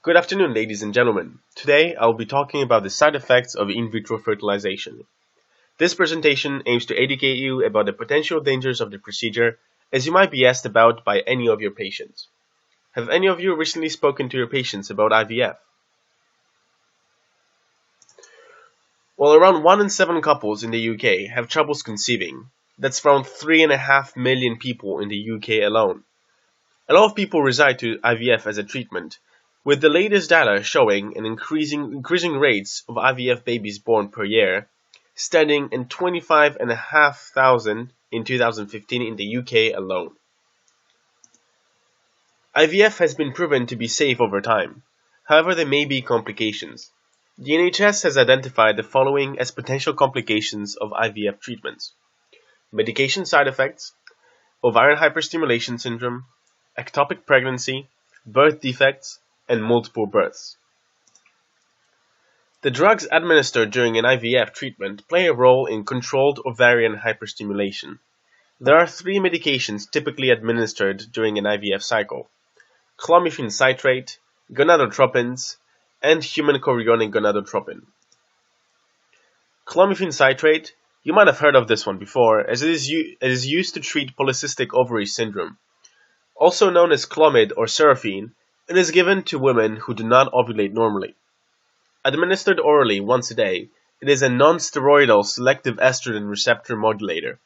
Good afternoon, ladies and gentlemen. Today, I will be talking about the side effects of in vitro fertilization. This presentation aims to educate you about the potential dangers of the procedure, as you might be asked about by any of your patients. Have any of you recently spoken to your patients about IVF? Well, around 1 in 7 couples in the UK have troubles conceiving. That's around 3.5 million people in the UK alone. A lot of people resort to IVF as a treatment, with the latest data showing an increasing rates of IVF babies born per year, standing in 25,500 in 2015 in the UK alone. IVF has been proven to be safe over time. However, there may be complications. The NHS has identified the following as potential complications of IVF treatments: medication side effects, ovarian hyperstimulation syndrome, ectopic pregnancy, birth defects, and multiple births. The drugs administered during an IVF treatment play a role in controlled ovarian hyperstimulation. There are 3 medications typically administered during an IVF cycle: clomiphene citrate, gonadotropins, and human chorionic gonadotropin. Clomiphene citrate, you might have heard of this one before, as it is used to treat polycystic ovary syndrome. Also known as Clomid or Seraphine, it is given to women who do not ovulate normally. Administered orally once a day, it is a non-steroidal selective estrogen receptor modulator.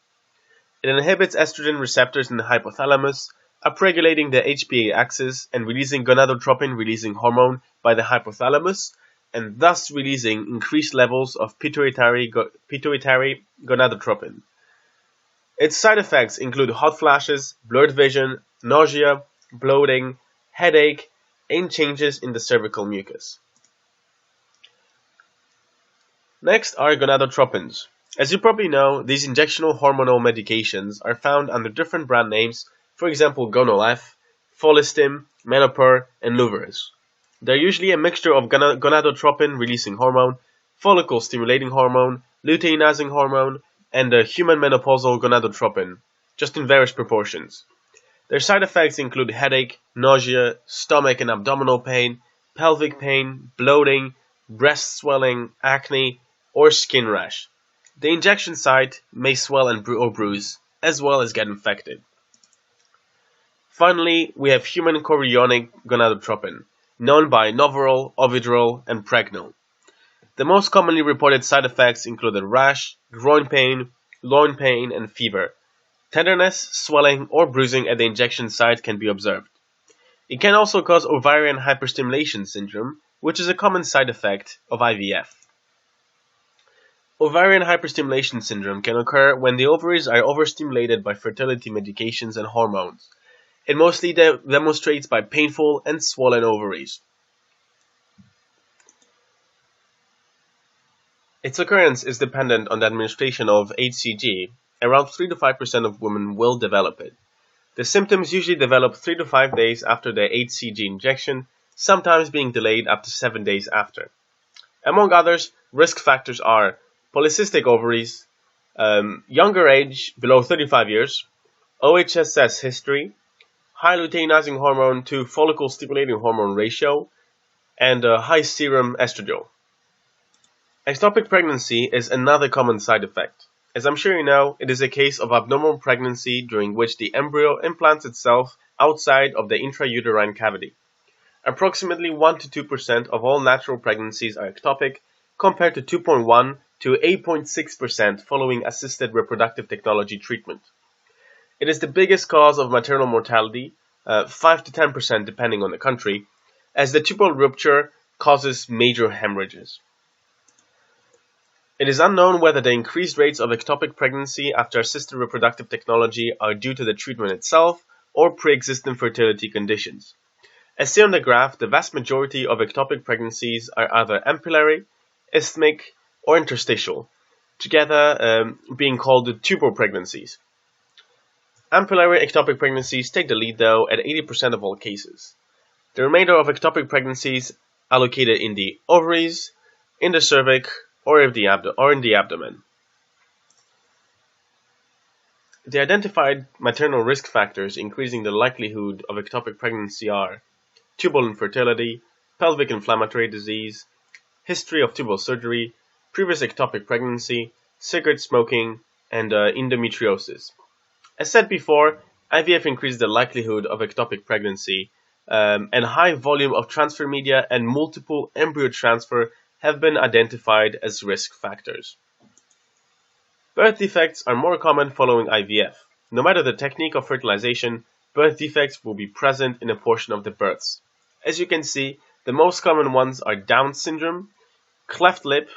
It inhibits estrogen receptors in the hypothalamus, upregulating the HPA axis and releasing gonadotropin-releasing hormone by the hypothalamus, and thus releasing increased levels of pituitary gonadotropin. Its side effects include hot flashes, blurred vision, nausea, bloating, headache, and changes in the cervical mucus. Next are gonadotropins. As you probably know, these injectional hormonal medications are found under different brand names, for example Gonal-F, Folistim, Menopur, and Luveris. They're usually a mixture of gonadotropin-releasing hormone, follicle-stimulating hormone, luteinizing hormone, and the human menopausal gonadotropin, just in various proportions. Their side effects include headache, nausea, stomach and abdominal pain, pelvic pain, bloating, breast swelling, acne, or skin rash. The injection site may swell or bruise, as well as get infected. Finally, we have human chorionic gonadotropin, known by Novorol, Ovidrol, and Pregnil. The most commonly reported side effects include rash, groin pain, loin pain, and fever. Tenderness, swelling, or bruising at the injection site can be observed. It can also cause ovarian hyperstimulation syndrome, which is a common side effect of IVF. Ovarian hyperstimulation syndrome can occur when the ovaries are overstimulated by fertility medications and hormones. It mostly demonstrates by painful and swollen ovaries. Its occurrence is dependent on the administration of HCG. Around 3 to 5% of women will develop it. The symptoms usually develop 3 to 5 days after the HCG injection, sometimes being delayed up to 7 days after. Among others, risk factors are polycystic ovaries, younger age below 35 years, OHSS history, high luteinizing hormone to follicle stimulating hormone ratio, and high serum estradiol. Ectopic pregnancy is another common side effect. As I'm sure you know, it is a case of abnormal pregnancy during which the embryo implants itself outside of the intrauterine cavity. Approximately 1 to 2% of all natural pregnancies are ectopic, compared to 2.1 to 8.6% following assisted reproductive technology treatment. It is the biggest cause of maternal mortality, 5 to 10% depending on the country, as the tubal rupture causes major hemorrhages. It is unknown whether the increased rates of ectopic pregnancy after assisted reproductive technology are due to the treatment itself or pre-existing fertility conditions. As seen on the graph, the vast majority of ectopic pregnancies are either ampullary, isthmic, or interstitial, together being called tubal pregnancies. Ampullary ectopic pregnancies take the lead though at 80% of all cases. The remainder of ectopic pregnancies are located in the ovaries, in the cervix, or in the abdomen. The identified maternal risk factors increasing the likelihood of ectopic pregnancy are tubal infertility, pelvic inflammatory disease, history of tubal surgery, previous ectopic pregnancy, cigarette smoking, and endometriosis. As said before, IVF increases the likelihood of ectopic pregnancy, and high volume of transfer media and multiple embryo transfer have been identified as risk factors. Birth defects are more common following IVF. No matter the technique of fertilization, birth defects will be present in a portion of the births. As you can see, the most common ones are Down syndrome, cleft lip,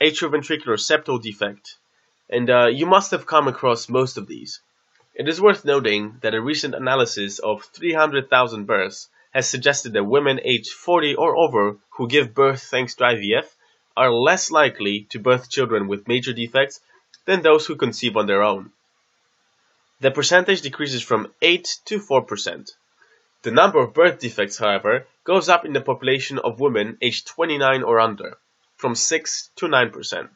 atrioventricular septal defect, and you must have come across most of these. It is worth noting that a recent analysis of 300,000 births has suggested that women aged 40 or over who give birth thanks to IVF are less likely to birth children with major defects than those who conceive on their own. The percentage decreases from 8 to 4%. The number of birth defects, however, goes up in the population of women aged 29 or under, from 6 to 9%.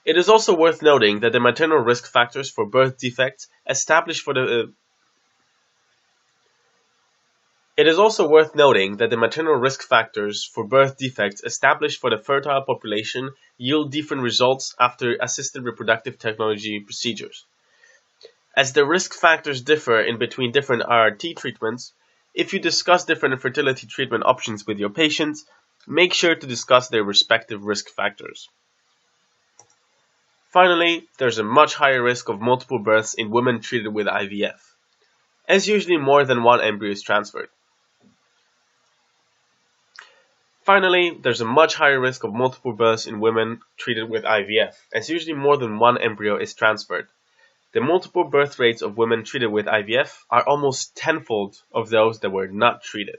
It is also worth noting that the maternal risk factors for birth defects established for the fertile population yield different results after assisted reproductive technology procedures. As the risk factors differ in between different RRT treatments, if you discuss different fertility treatment options with your patients, make sure to discuss their respective risk factors. Finally, there's a much higher risk of multiple births in women treated with IVF, as usually more than one embryo is transferred. The multiple birth rates of women treated with IVF are almost tenfold of those that were not treated.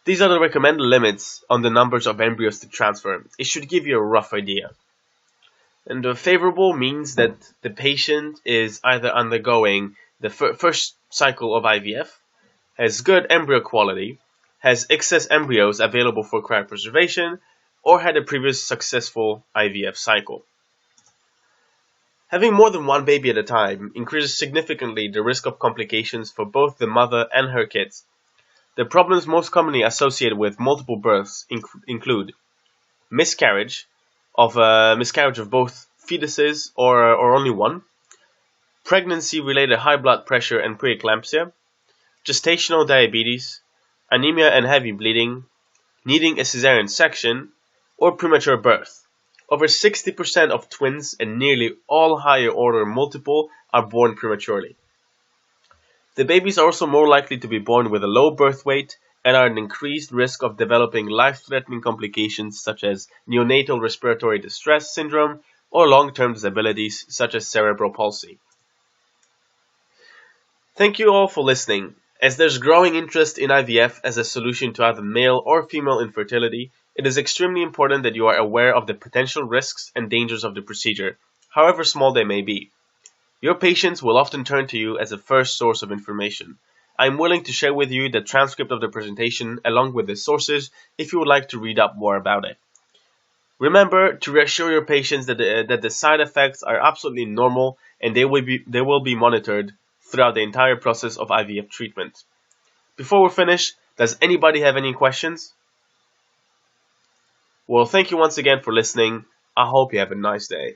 These are the recommended limits on the numbers of embryos to transfer. It should give you a rough idea. And favorable means that the patient is either undergoing the first cycle of IVF, has good embryo quality, has excess embryos available for cryopreservation, or had a previous successful IVF cycle. Having more than one baby at a time increases significantly the risk of complications for both the mother and her kids. The problems most commonly associated with multiple births include miscarriage of both fetuses or only one, pregnancy-related high blood pressure and preeclampsia, gestational diabetes, anemia and heavy bleeding, needing a cesarean section, or premature birth. Over 60% of twins and nearly all higher order multiple are born prematurely. The babies are also more likely to be born with a low birth weight and are at an increased risk of developing life-threatening complications such as neonatal respiratory distress syndrome or long-term disabilities such as cerebral palsy. Thank you all for listening. As there's growing interest in IVF as a solution to either male or female infertility, it is extremely important that you are aware of the potential risks and dangers of the procedure, however small they may be. Your patients will often turn to you as a first source of information. I am willing to share with you the transcript of the presentation along with the sources if you would like to read up more about it. Remember to reassure your patients that the side effects are absolutely normal and they will be monitored throughout the entire process of IVF treatment. Before we finish, does anybody have any questions? Well, thank you once again for listening. I hope you have a nice day.